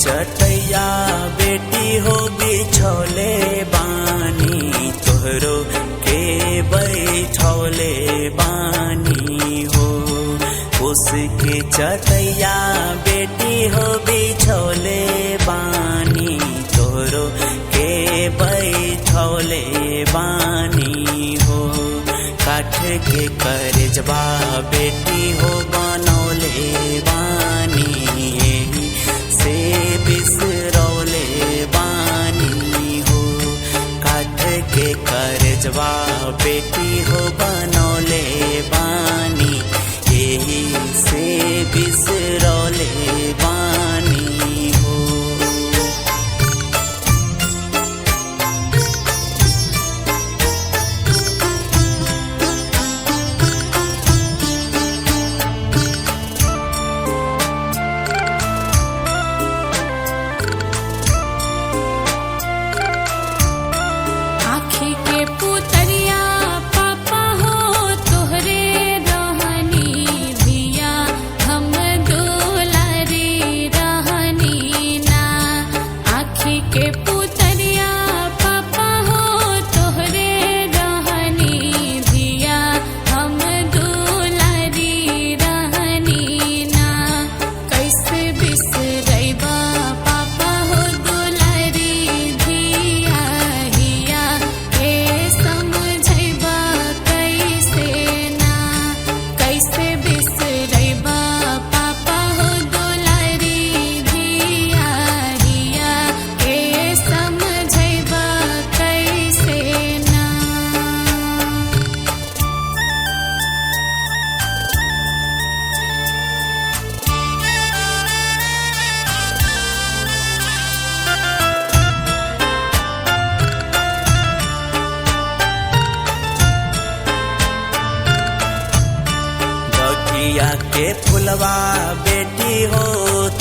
चटैया बेटी हो बिछौले बानी तोहरो के बैठौले बानी हो। उसके चटैया बेटी हो बिछौले बानी तोहरो के बैठौले बानी हो। काठ के करजबा बेटी हो बनौले बानी से बिसरौले बानी हो। काठ के करजबा बेटी हो बनौले बानी यही से बिसरौले बानी हो। बगिया के फुलवा बेटी हो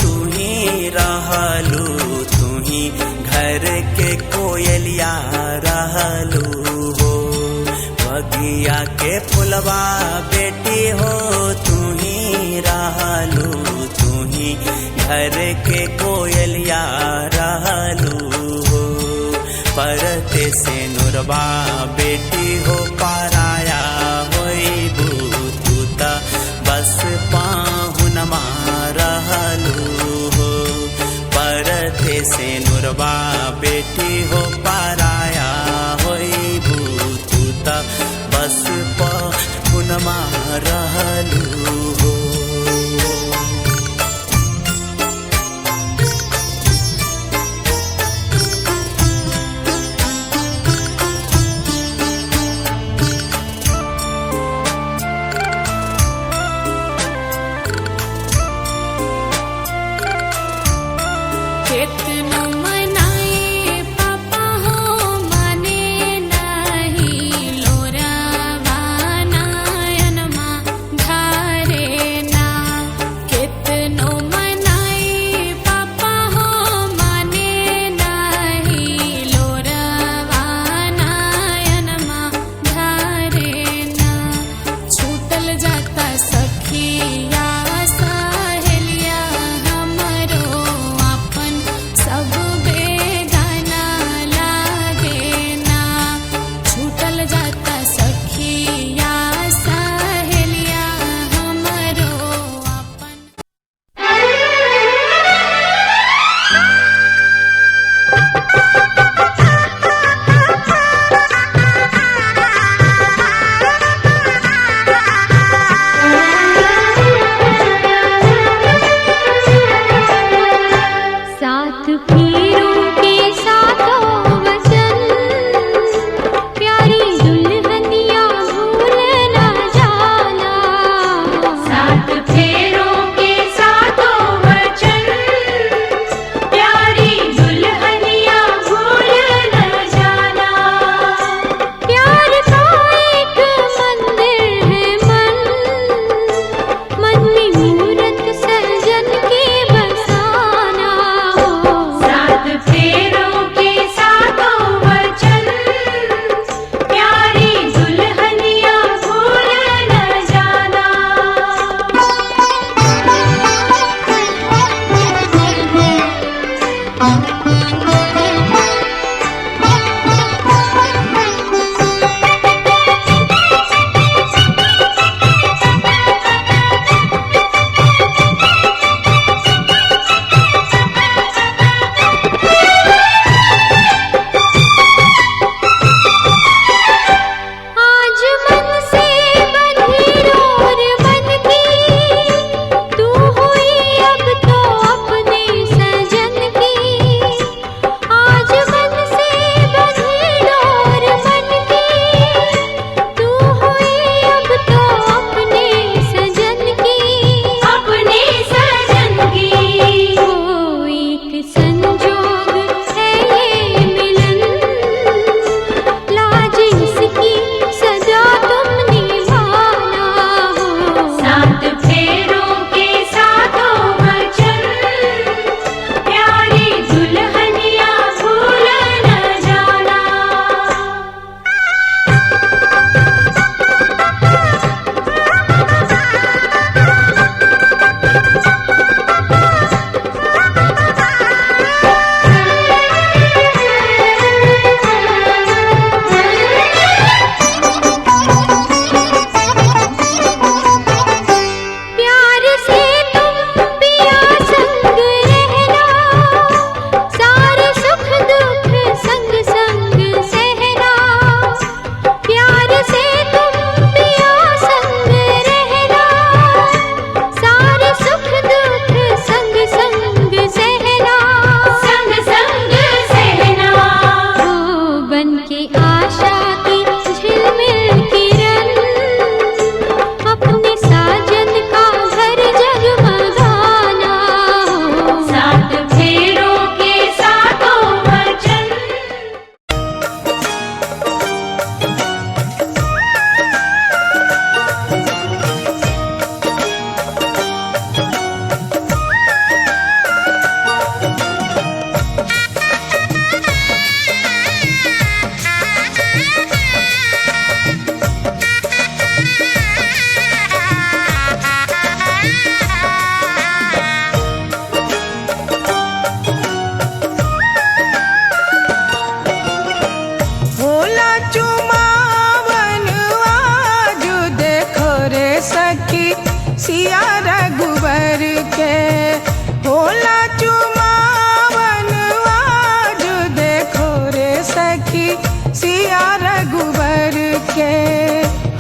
तू ही रहलू, तू ही घर के कोयलिया रहलू हो। बगिया के फुलवा बेटी हो तू ही रहलू, तू ही घर के कोयलिया रहलू हो। परते से नुरबा बेटी हो पाराया होइबू तू ता बस पाहुनमा रहलू हो। परते से नुरबा बेटी हो पाराया होइबू तू ता बस पाहुनमा रहलू हो। कितनो मनाए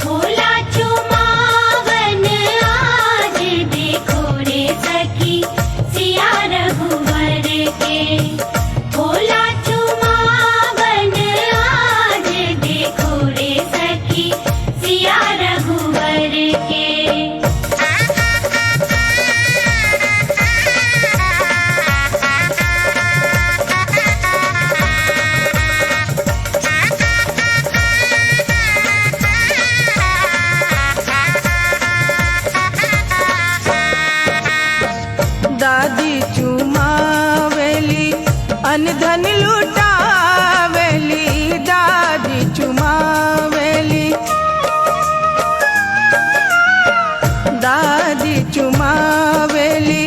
भोला चुमावन आज देखो रे सखी सिया रघुवर के। भोला चुमावन आज देखो रे सखी सिया रघुवर के। दादी चुमावेली अनधन लुटावेली, दादी चुमावेली, दादी चुमावेली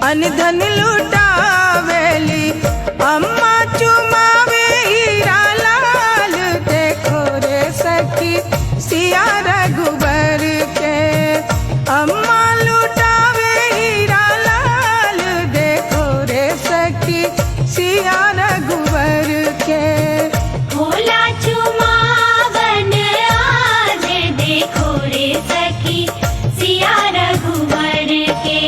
अनधन लुटावेली। अम्मा चुमावे हीरा लाल देखो रे सखी सिया रघुबर के। अम्मा लुटावे हीरा लाल देखो रे सखी सिया रघुबर के। भोला चुमावन आज देखो रे सखी सिया रघुवर के।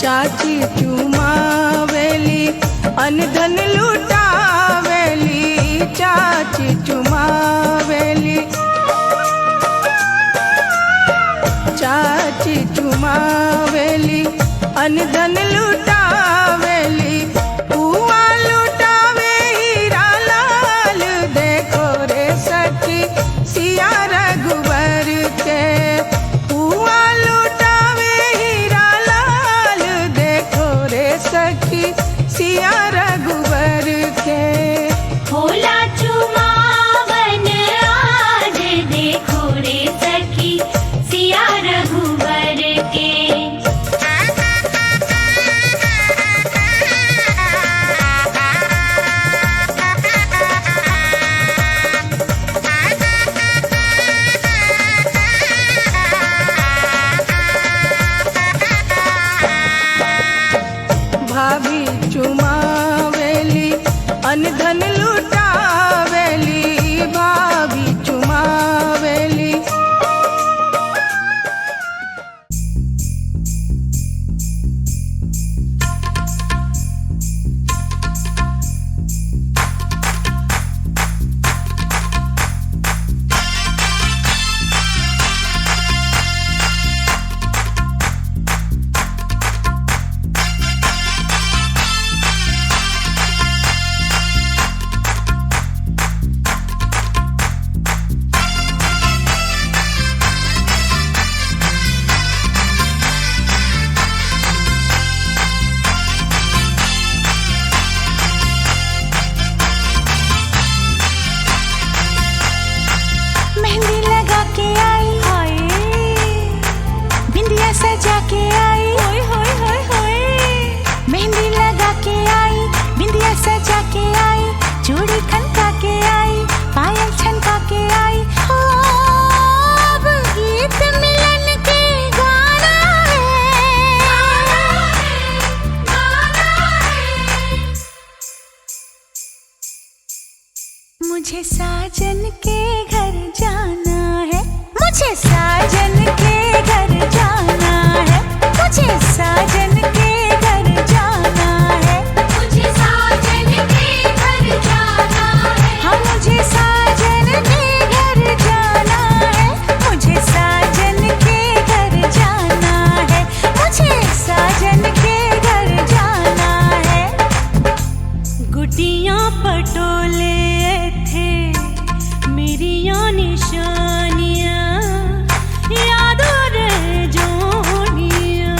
चाची चुमावेली अनधन लुटावेली, चाची चुमावेली, चाची चुमावेली अनधन लुटावेली। बुआ लुटावे हीरा लाल देखो रे सखी सिया रघुबर के। बुआ लुटावे हीरा लाल देखो रे सखी सिया रघुबर के। भोला चुमावन आज देखो रे सखी सिया रघुवर के। भाभी चुमावेली अनधन लुटावेली, भाभी चुमावेली। मेहंदी लगा के आई हाय, बिंदिया सजा के आई होय होय होय होय। मेहंदी लगा के आई, बिंदिया सजा के आई, चूड़ी खनका के आई, पायल छनका के आई। हो अब गीत मिलन के गाना है। मुझे साजन के घर जाना है, मुझे साजन के घर जाना है, मुझे साजन के घर जाना है, मुझे साजन के घर जाना है। हाँ मुझे साजन के घर जाना है, मुझे साजन के घर जाना है, मुझे साजन के घर जाना है। गुटियां पटोले थे मेरी निशानियां, यादों रह जोनियां।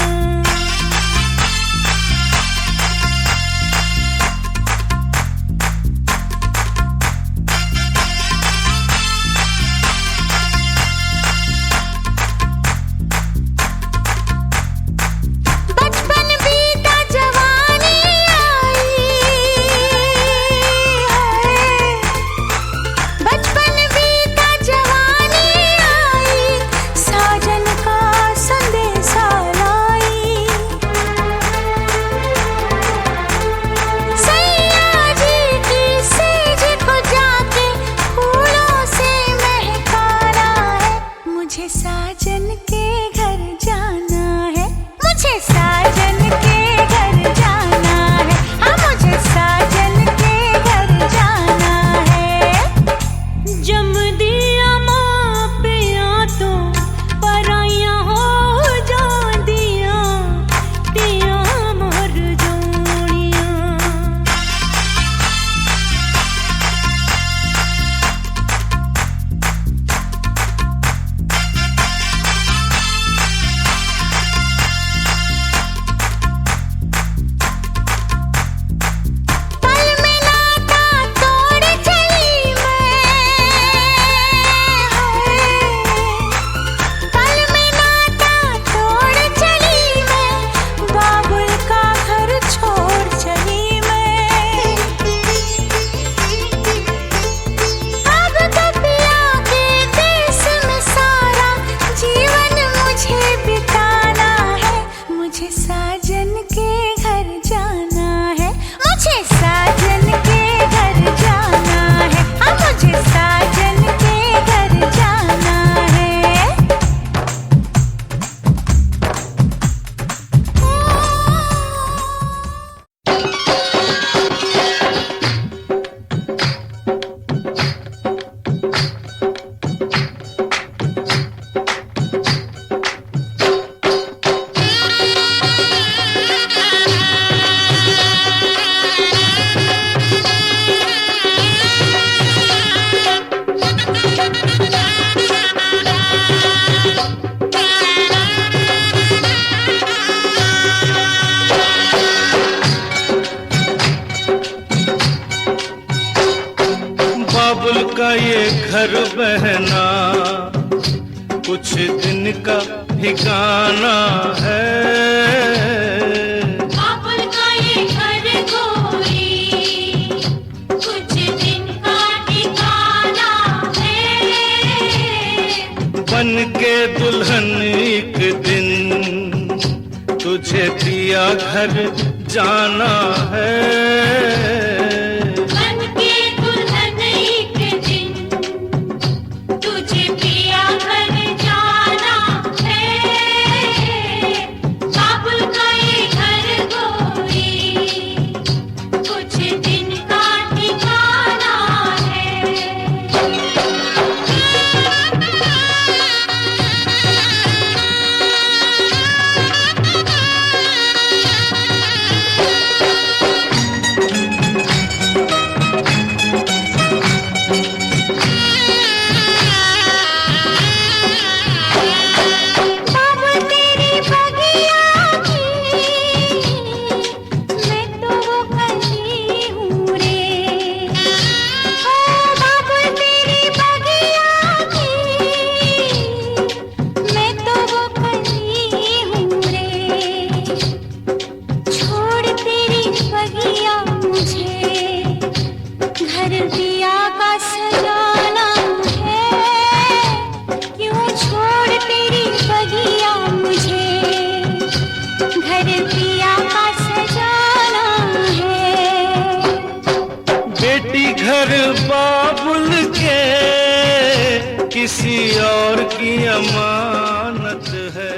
बाबुल का ये घर बहना कुछ दिन का ठिकाना है। बाबुल का ये घर गोरी कुछ दिन का ठिकाना है। बन के दुल्हन एक दिन तुझे पिया घर जाना है। बन के दुल्हन एक दिन तुझे पिया घर जाना है। बाबुल का ये घर गोरी कुछ दिन का ठिकाना है। बाबुल तेरी बगिया की मैं तो वो कली हूँ रे। ओ बाबुल तेरी बगिया की मैं तो वो कली हूँ रे। छोड़ तेरी बगिया मुझे घर दिया का सजाना है। क्यों छोड़ तेरी बगिया मुझे घर दिया का सजाना है। बेटी घर बाबुल के किसी और की अमानत है।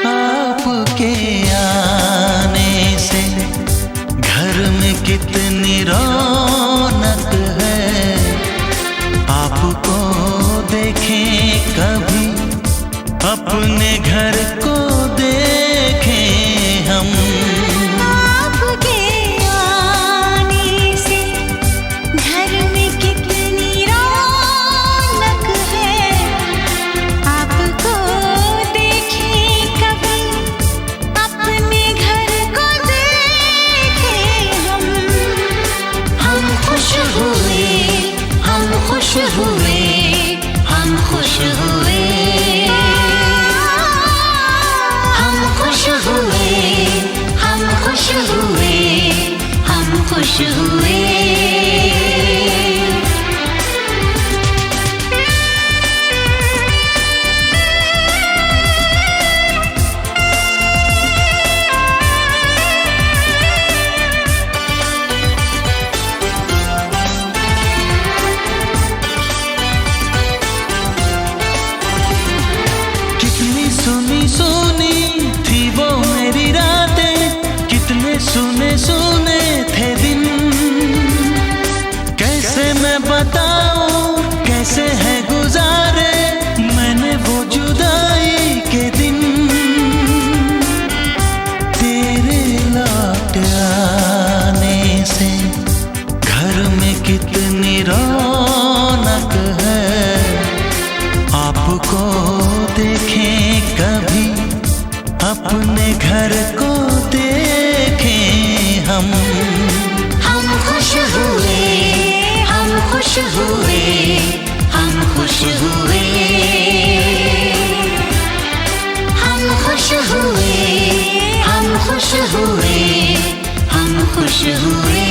आपके आने से घर में कितनी रौनक है। आपको देखें कभी अपने घर को देखें हम। आपके आने से घर में कितनी रौनक है। आपको देखें कभी अपने घर को देखें हम। हम खुश हुए, हम खुश हुए, हम खुश हुए। हम खुश हुए, हम खुश हुए, हम खुश हुए। कितनी सुनी सुनी थी वो मेरी रातें, कितने सुने सुने थे दिन। कैसे मैं बताऊं कैसे है गुजारे मैंने वो जुदाई के दिन। तेरे लौट आने से घर में कितनी रौनक है। आपको देखें कभी अपने घर को देखें हम। हम खुश हुए, हम खुश हुए, हम खुश हुए। हम खुश हुए, हम खुश हुए, हम खुश हुए।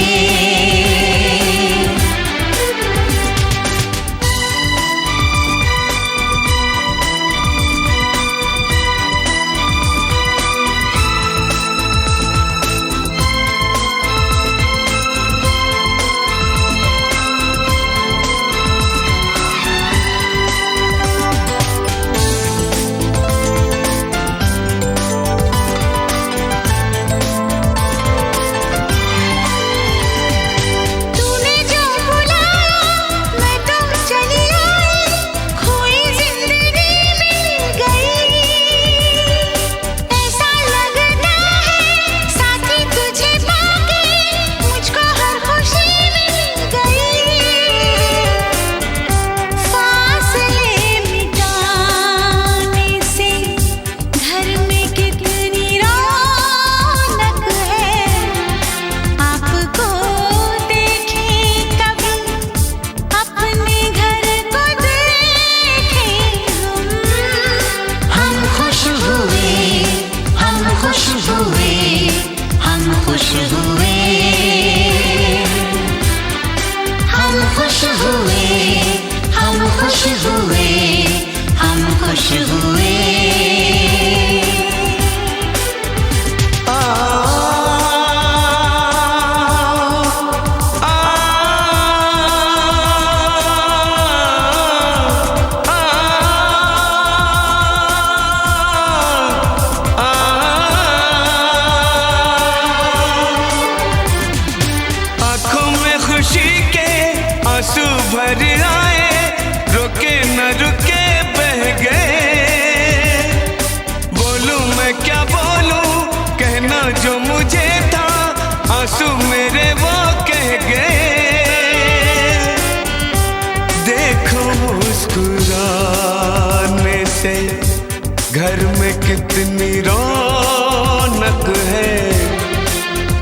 हुए, हम खुश हुए, हम खुश हुए, हम खुश हुए। आंसू भर आए, रुके न रुके बह गए। बोलूं मैं क्या बोलूं, कहना जो मुझे था, आंसू मेरे वो कह गए। देखो मुस्कुराने से घर में कितनी रौनक है।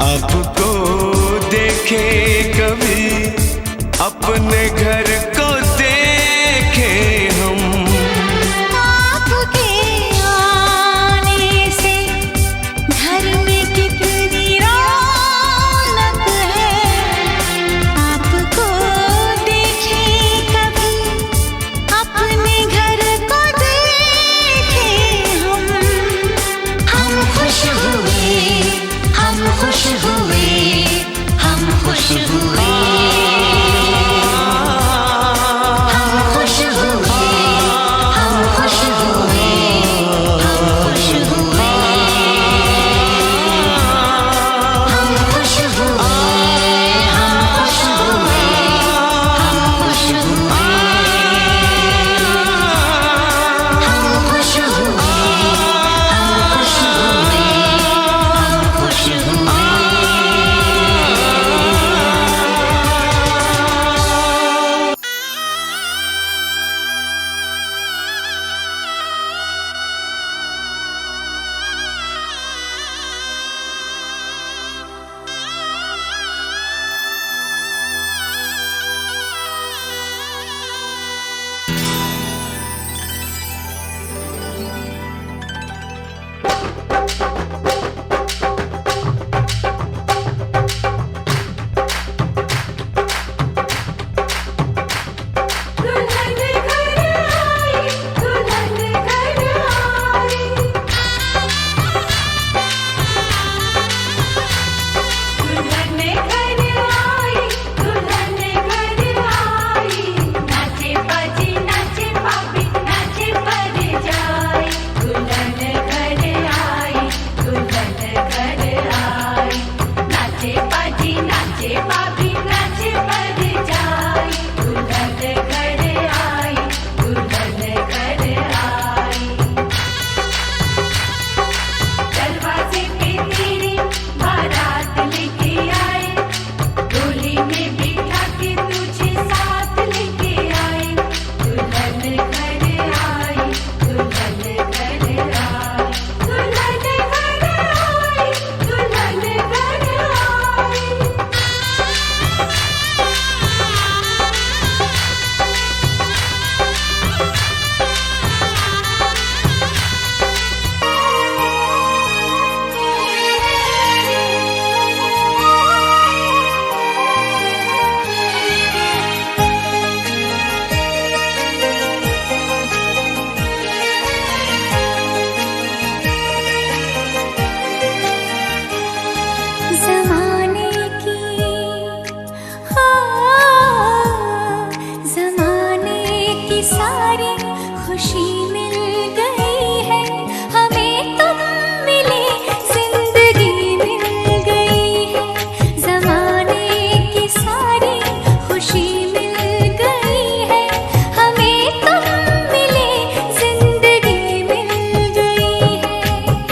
आपको देखे कभी अपने घर को देखे हम। आपके आने से घर में कितनी रौनक है। आपको देखे कभी अपने घर को देखे हम। हम खुश हुए, हम खुश हुए, हम खुश हुए।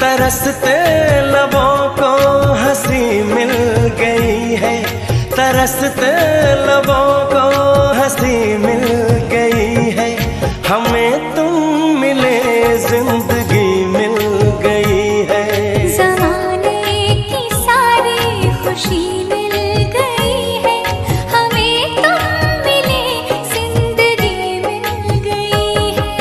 तरसते लबों को हंसी मिल गई है, तरसते लबों को हंसी मिल गई है। हमें तुम मिले जिंदगी मिल गई है। ज़माने की सारी खुशी मिल गई है, हमें तुम मिले जिंदगी मिल गई है।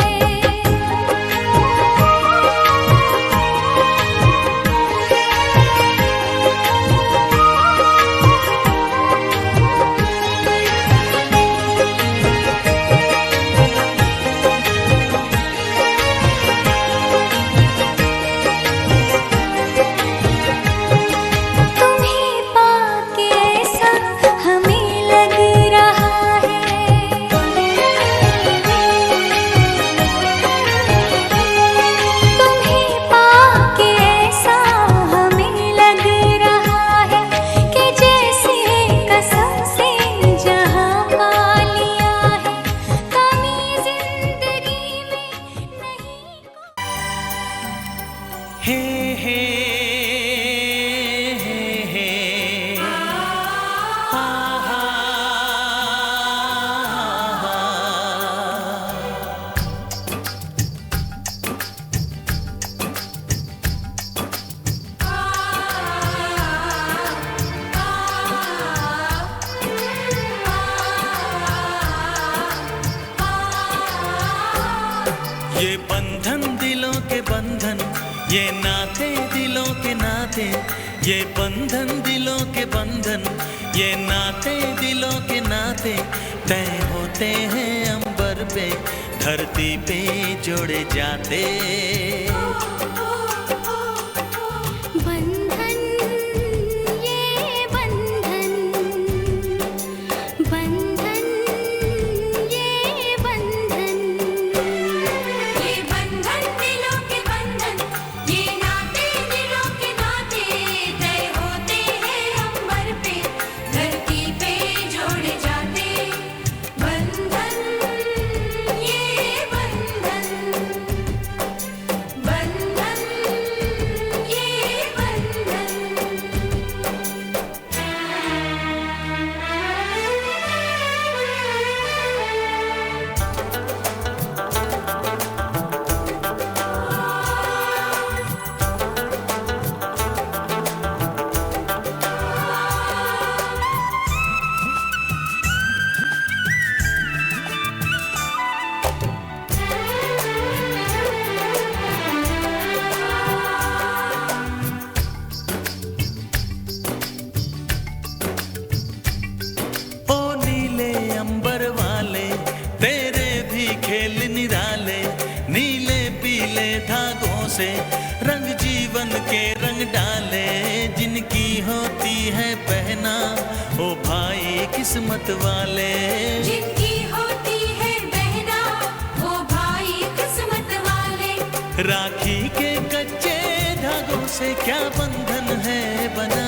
ये नाते दिलों के नाते, ये बंधन दिलों के बंधन, ये नाते दिलों के नाते तय होते हैं अंबर पे, धरती पे जोड़े जाते। बंधन ये बंधन, बंधन ये बंधन, ये बंधन दिलों के बंधन, ये नाते दिलों के नाते तय होते हैं अंबर पे, धरती पे जोड़े जाते। बंधन ये बंधन, बंधन ये बंधन। ओ नीले अंबर वाले तेरे भी खेल निराले, नीले पीले धागों से रंग जीवन के रंग डाले, जिनकी होती है पहना ओ भाई किस्मत वाले। जिनकी होती है बहना वो भाई किस्मत वाले। राखी के कच्चे धागों से क्या बंधन है बना,